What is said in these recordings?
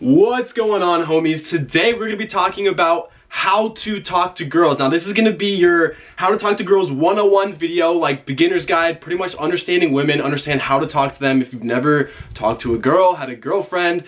What's going on, homies? Today we're going to be talking about how to talk to girls. Now this is going to be your how to talk to girls 101 video, like beginner's guide, pretty much understanding women, understand how to talk to them. If you've never talked to a girl, had a girlfriend,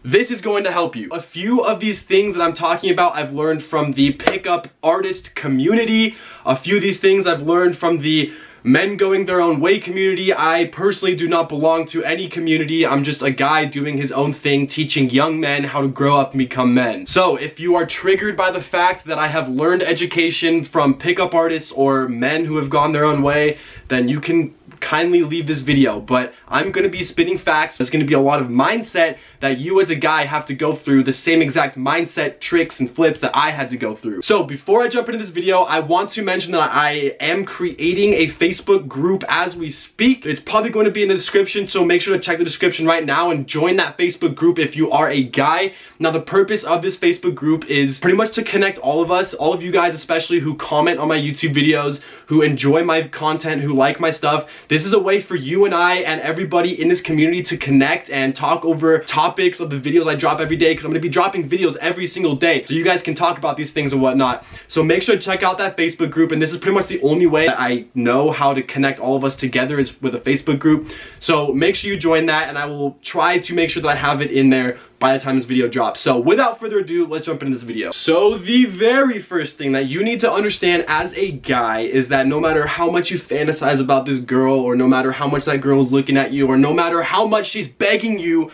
this is going to help you. A few of these things that I'm talking about I've learned from the pickup artist community. A few of these things I've learned from the men going their own way community. I personally do not belong to any community. I'm just a guy doing his own thing, teaching young men how to grow up and become men. So if you are triggered by the fact that I have learned education from pickup artists or men who have gone their own way, then you can kindly leave this video. But I'm going to be spitting facts. There's going to be a lot of mindset that you as a guy have to go through, the same exact mindset, tricks, and flips that I had to go through. So before I jump into this video, I want to mention that I am creating a Facebook group as we speak. It's probably going to be in the description, so make sure to check the description right now and join that Facebook group if you are a guy. Now the purpose of this Facebook group is pretty much to connect all of us, all of you guys especially who comment on my YouTube videos, who enjoy my content, who like my stuff. This is a way for you and I and everybody in this community to connect and talk over topics of the videos I drop every day, because I'm going to be dropping videos every single day, so you guys can talk about these things and whatnot. So make sure to check out that Facebook group, and this is pretty much the only way that I know how to connect all of us together is with a Facebook group. So make sure you join that, and I will try to make sure that I have it in there by the time this video drops. So without further ado, let's jump into this video. So the very first thing that you need to understand as a guy is that no matter how much you fantasize about this girl, or no matter how much that girl is looking at you, or no matter how much she's begging you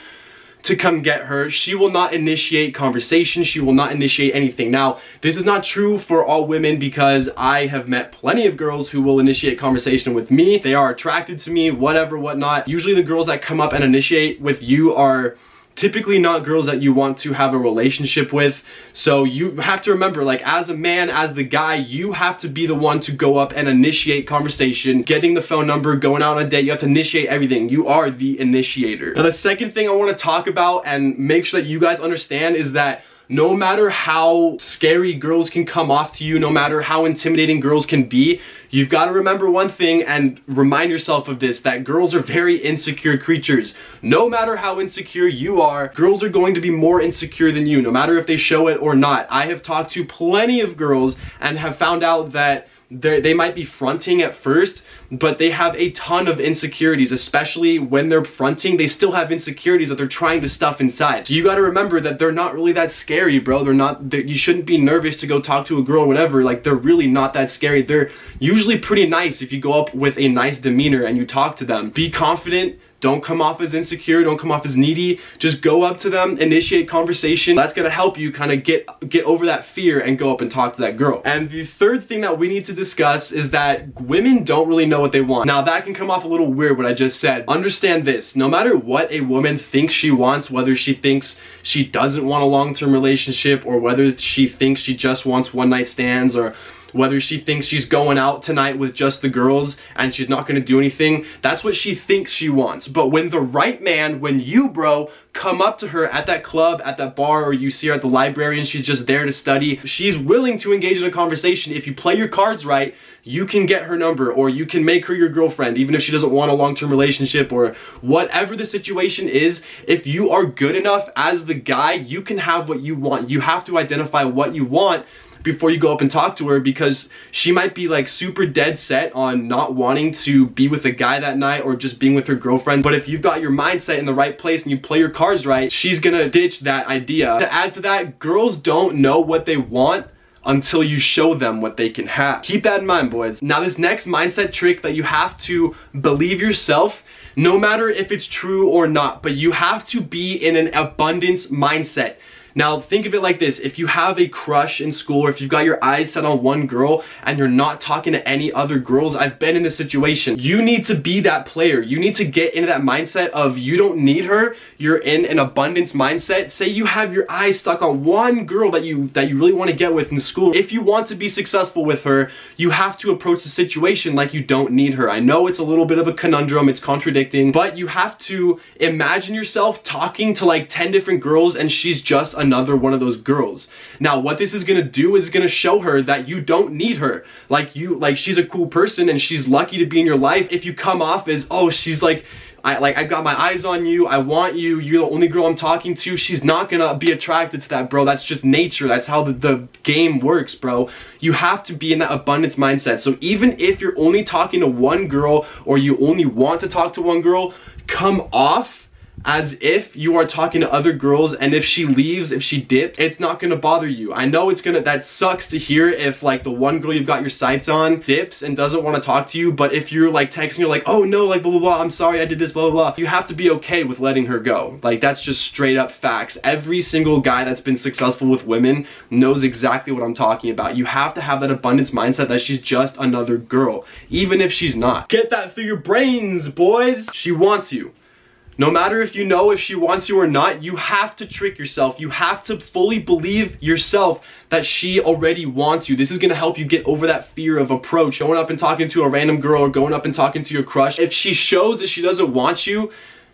to come get her, she will not initiate conversation. She will not initiate anything. Now, this is not true for all women, because I have met plenty of girls who will initiate conversation with me. They are attracted to me, whatever, whatnot. Usually the girls that come up and initiate with you are typically not girls that you want to have a relationship with. So you have to remember, like, as a man, as the guy, you have to be the one to go up and initiate conversation, getting the phone number, going out on a date. You have to initiate everything. You are the initiator. Now the second thing I want to talk about and make sure that you guys understand is that no matter how scary girls can come off to you, no matter how intimidating girls can be, you've got to remember one thing and remind yourself of this, that girls are very insecure creatures. No matter how insecure you are, girls are going to be more insecure than you, no matter if they show it or not. I have talked to plenty of girls and have found out that they might be fronting at first, but they have a ton of insecurities. Especially when they're fronting, they still have insecurities that they're trying to stuff inside. So you got to remember that they're not really that scary, bro. You shouldn't be nervous to go talk to a girl or whatever. Like, they're really not that scary. They're usually pretty nice if you go up with a nice demeanor and you talk to them. Be confident. Don't come off as insecure, don't come off as needy. Just go up to them, initiate conversation. That's gonna help you kind of get over that fear and go up and talk to that girl. And the third thing that we need to discuss is that women don't really know what they want. Now that can come off a little weird, what I just said. Understand this, no matter what a woman thinks she wants, whether she thinks she doesn't want a long-term relationship, or whether she thinks she just wants one-night stands, or whether she thinks she's going out tonight with just the girls and she's not going to do anything, that's what she thinks she wants. But when the right man, when you, bro, come up to her at that club, at that bar, or you see her at the library and she's just there to study, she's willing to engage in a conversation. If you play your cards right, you can get her number, or you can make her your girlfriend, even if she doesn't want a long-term relationship, or whatever the situation is. If you are good enough as the guy, you can have what you want. You have to identify what you want before you go up and talk to her, because she might be like super dead set on not wanting to be with a guy that night, or just being with her girlfriend. But if you've got your mindset in the right place and you play your cards right, she's gonna ditch that idea. To add to that, girls don't know what they want until you show them what they can have. Keep that in mind, boys. Now this next mindset trick that you have to believe yourself, no matter if it's true or not, but you have to be in an abundance mindset. Now think of it like this: if you have a crush in school, or if you've got your eyes set on one girl and you're not talking to any other girls, I've been in this situation. You need to be that player. You need to get into that mindset of you don't need her. You're in an abundance mindset. Say you have your eyes stuck on one girl that you really want to get with in school. If you want to be successful with her, you have to approach the situation like you don't need her. I know it's a little bit of a conundrum, it's contradicting, but you have to imagine yourself talking to like 10 different girls and she's just another one of those girls. Now what this is gonna do is gonna show her that you don't need her. Like she's a cool person and she's lucky to be in your life. If you come off as, oh, she's like I've got my eyes on you, I want you, you're the only girl I'm talking to, she's not gonna be attracted to that, bro. That's just nature. That's how the game works, bro. You have to be in that abundance mindset. So even if you're only talking to one girl, or you only want to talk to one girl, come off as if you are talking to other girls, and if she leaves, if she dips, it's not gonna bother you. I know that sucks to hear if like the one girl you've got your sights on dips and doesn't want to talk to you, but if you're like texting, you're like, oh no, like blah blah blah, I'm sorry I did this, blah blah blah, you have to be okay with letting her go. Like, that's just straight up facts. Every single guy that's been successful with women knows exactly what I'm talking about. You have to have that abundance mindset that she's just another girl, even if she's not. Get that through your brains, boys. She wants you. No matter if you know if she wants you or not, you have to trick yourself. You have to fully believe yourself that she already wants you. This is gonna help you get over that fear of approach, going up and talking to a random girl or going up and talking to your crush. If she shows that she doesn't want you,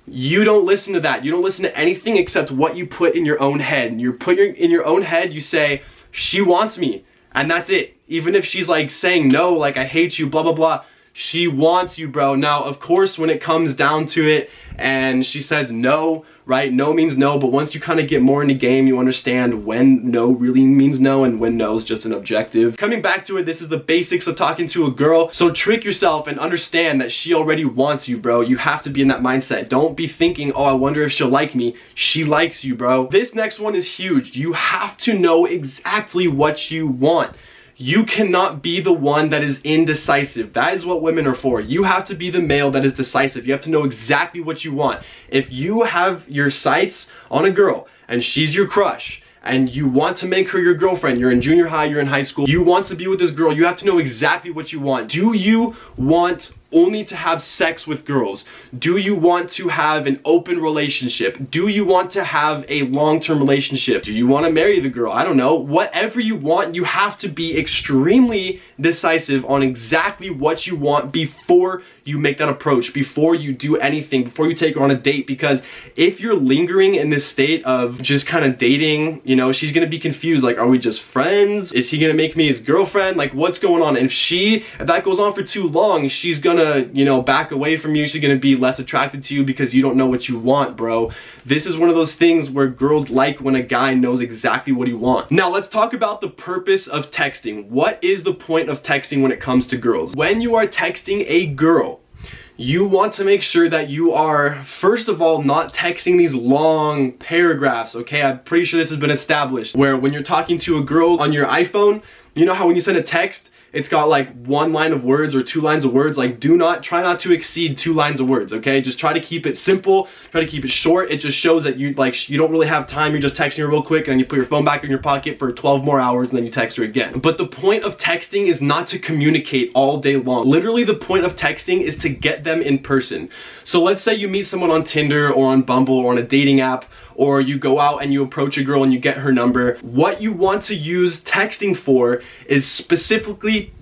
you don't listen to that. You don't listen to anything except what you put in your own head. And in your own head, you say, she wants me, and that's it. Even if she's like saying no, like I hate you, blah blah blah, she wants you, bro. Now, of course, when it comes down to it and she says no, right? No means no, but once you kind of get more in the game, you understand when no really means no and when no is just an objective. Coming back to it, this is the basics of talking to a girl. So trick yourself and understand that she already wants you, bro. You have to be in that mindset. Don't be thinking, oh, I wonder if she'll like me. She likes you, bro. This next one is huge. You have to know exactly what you want. You cannot be the one that is indecisive. That is what women are for. You have to be the male that is decisive. You have to know exactly what you want. If you have your sights on a girl and she's your crush, and you want to make her your girlfriend, you're in junior high, you're in high school, you want to be with this girl, you have to know exactly what you want. Do you want only to have sex with girls? Do you want to have an open relationship? Do you want to have a long-term relationship? Do you want to marry the girl? I don't know. Whatever you want, you have to be extremely decisive on exactly what you want before you make that approach, before you do anything, before you take her on a date. Because if you're lingering in this state of just kind of dating, you know, she's gonna be confused, like, are we just friends? Is he gonna make me his girlfriend? Like, what's going on? And if that goes on for too long, she's gonna, you know, back away from you. She's gonna be less attracted to you because you don't know what you want, bro. This is one of those things where girls like when a guy knows exactly what he wants. Now let's talk about the purpose of texting. What is the point of texting when it comes to girls? When you are texting a girl, you want to make sure that you are, first of all, not texting these long paragraphs, okay? I'm pretty sure this has been established, where when you're talking to a girl on your iPhone, you know how when you send a text, it's got like 1 line of words or 2 lines of words. Like, try not to exceed 2 lines of words, okay? Just try to keep it simple, try to keep it short. It just shows that you don't really have time. You're just texting her real quick and then you put your phone back in your pocket for 12 more hours and then you text her again. But the point of texting is not to communicate all day long. Literally, the point of texting is to get them in person. So let's say you meet someone on Tinder or on Bumble or on a dating app, or you go out and you approach a girl and you get her number. What you want to use texting for is specifically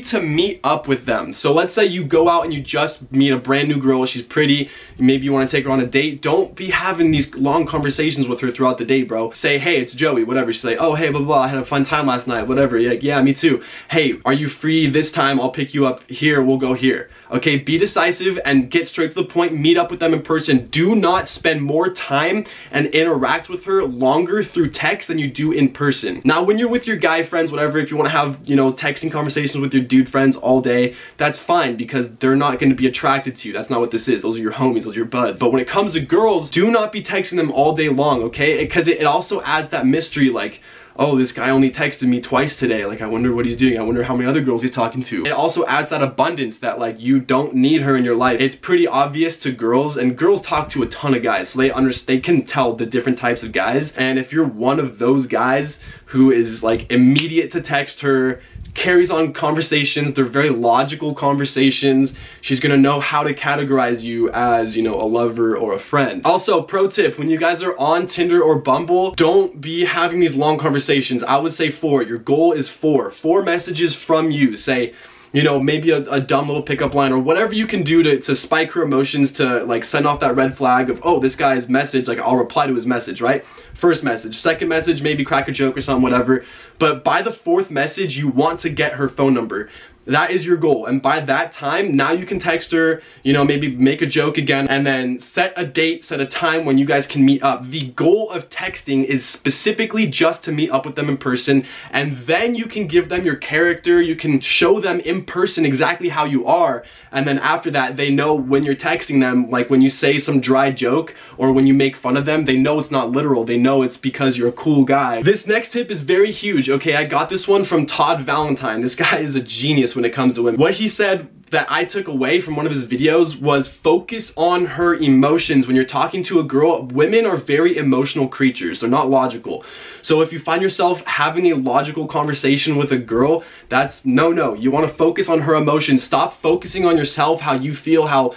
to meet up with them. So let's say you go out and you just meet a brand new girl, she's pretty, maybe you want to take her on a date. Don't be having these long conversations with her throughout the day, bro. Say, hey, it's Joey, whatever. She's like, oh, hey, blah, blah, I had a fun time last night, whatever. You're like, yeah, me too. Hey, are you free this time? I'll pick you up here, we'll go here. Okay, be decisive and get straight to the point. Meet up with them in person. Do not spend more time and interact with her longer through text than you do in person. Now, when you're with your guy friends, whatever, if you want to have, you know, texting conversations with your dude friends all day, that's fine, because they're not going to be attracted to you. That's not what this is. Those are your homies, those are your buds. But when it comes to girls, do not be texting them all day long, okay? Because it also adds that mystery, like, oh, this guy only texted me twice today. Like, I wonder what he's doing. I wonder how many other girls he's talking to. It also adds that abundance that, like, you don't need her in your life. It's pretty obvious to girls, and girls talk to a ton of guys, so they can tell the different types of guys. And if you're one of those guys who is, like, immediate to text her, carries on conversations, they're very logical conversations, she's gonna know how to categorize you as, you know, a lover or a friend. Also, pro tip, when you guys are on Tinder or Bumble, don't be having these long conversations. I would say 4. Your goal is 4 messages from you. Say, you know, maybe a dumb little pickup line or whatever you can do to spike her emotions, to like send off that red flag of, oh, this guy's message, like I'll reply to his message, right? First message. Second message, maybe crack a joke or something, whatever. But by the 4th message, you want to get her phone number. That is your goal. And by that time, now you can text her, you know, maybe make a joke again, and then set a date, set a time when you guys can meet up. The goal of texting is specifically just to meet up with them in person, and then you can give them your character, you can show them in person exactly how you are, and then after that, they know when you're texting them, like when you say some dry joke or when you make fun of them, they know it's not literal. They know it's because you're a cool guy. This next tip is very huge, okay? I got this one from Todd Valentine. This guy is a genius when it comes to women. What he said that I took away from one of his videos was focus on her emotions. When you're talking to a girl, women are very emotional creatures. They're not logical. So if you find yourself having a logical conversation with a girl, that's no. You want to focus on her emotions. Stop focusing on yourself, how you feel, how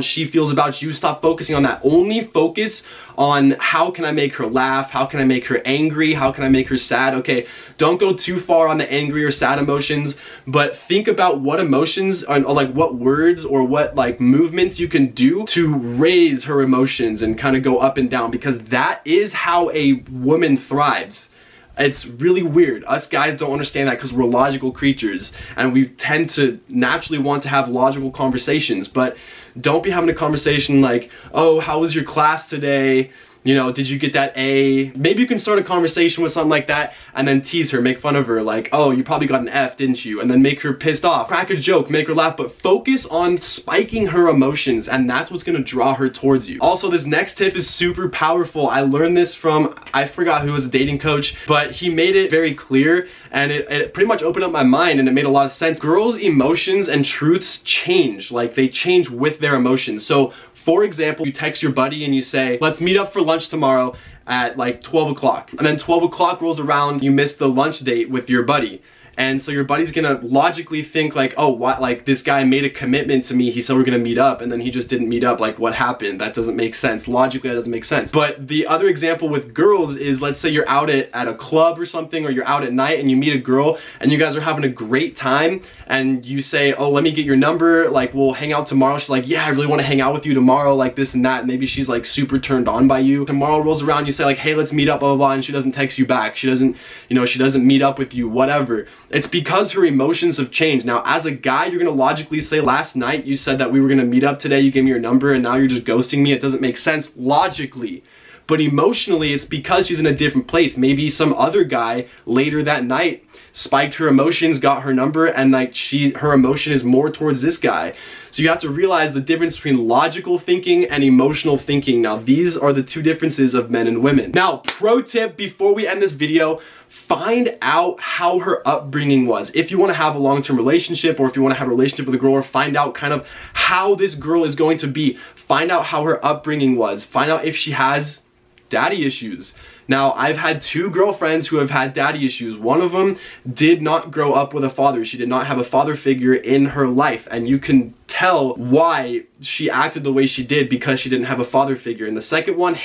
she feels about you. Stop focusing on that. Only focus on how can I make her laugh, how can I make her angry, how can I make her sad. Okay, don't go too far on the angry or sad emotions, but think about what emotions or like what words or what like movements you can do to raise her emotions and kind of go up and down, because that is how a woman thrives. It's really weird. Us guys don't understand that because we're logical creatures and we tend to naturally want to have logical conversations, but don't be having a conversation like, oh, how was your class today? You know, did you get that A? Maybe you can start a conversation with something like that and then tease her, make fun of her, like, oh, you probably got an F, didn't you? And then make her pissed off. Crack a joke, make her laugh, but focus on spiking her emotions, and that's what's gonna draw her towards you. Also, this next tip is super powerful. I learned this from, I forgot who was a dating coach, but he made it very clear, and it pretty much opened up my mind, and it made a lot of sense. Girls' emotions and truths change. Like, they change with their emotions. So, for example, you text your buddy and you say, let's meet up for lunch tomorrow at like 12 o'clock. And then 12 o'clock rolls around, you miss the lunch date with your buddy. And so your buddy's gonna logically think like, oh, what, like this guy made a commitment to me, he said we're gonna meet up, and then he just didn't meet up, like what happened? That doesn't make sense. Logically, that doesn't make sense. But the other example with girls is, let's say you're out at a club or something, or you're out at night and you meet a girl and you guys are having a great time, and you say, oh, let me get your number, like we'll hang out tomorrow. She's like, yeah, I really wanna hang out with you tomorrow, like this and that. Maybe she's like super turned on by you. Tomorrow rolls around, you say like, hey, let's meet up, blah, blah, blah, and she doesn't text you back. She doesn't, you know, she doesn't meet up with you, whatever. It's because her emotions have changed. Now, as a guy, you're gonna logically say, last night you said that we were gonna meet up today, you gave me your number, and now you're just ghosting me. It doesn't make sense logically. But emotionally, it's because she's in a different place. Maybe some other guy later that night spiked her emotions, got her number, and like her emotion is more towards this guy. So you have to realize the difference between logical thinking and emotional thinking. Now, these are the two differences of men and women. Now, pro tip before we end this video, find out how her upbringing was. If you want to have a long-term relationship, or if you want to have a relationship with a girl, or find out kind of how this girl is going to be, find out how her upbringing was. Find out if she has daddy issues. Now, I've had two girlfriends who have had daddy issues. One of them did not grow up with a father. She did not have a father figure in her life, and you can tell why she acted the way she did, because she didn't have a father figure. And the second one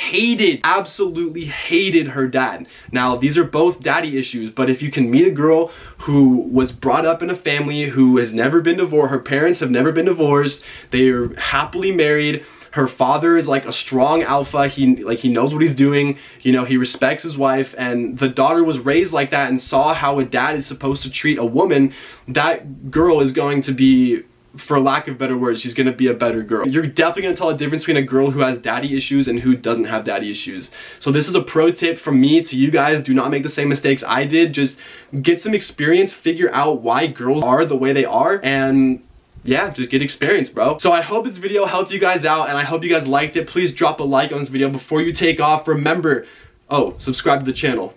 absolutely hated her dad. Now, these are both daddy issues, but if you can meet a girl who was brought up in a family who has never been divorced, her parents have never been divorced, they are happily married, her father is like a strong alpha, he knows what he's doing, you know, he respects his wife, and the daughter was raised like that and saw how a dad is supposed to treat a woman, that girl is going to be, for lack of better words, she's gonna be a better girl. You're definitely gonna tell a difference between a girl who has daddy issues and who doesn't have daddy issues. So this is a pro tip from me to you guys. Do not make the same mistakes I did. Just get some experience, figure out why girls are the way they are, and yeah, just get experience, bro. So I hope this video helped you guys out, and I hope you guys liked it. Please drop a like on this video before you take off. Remember, oh, subscribe to the channel.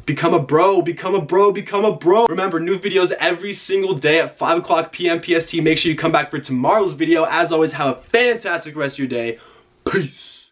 Become a bro, become a bro, become a bro. Remember, new videos every single day at 5 o'clock p.m. PST. Make sure you come back for tomorrow's video. As always, have a fantastic rest of your day. Peace.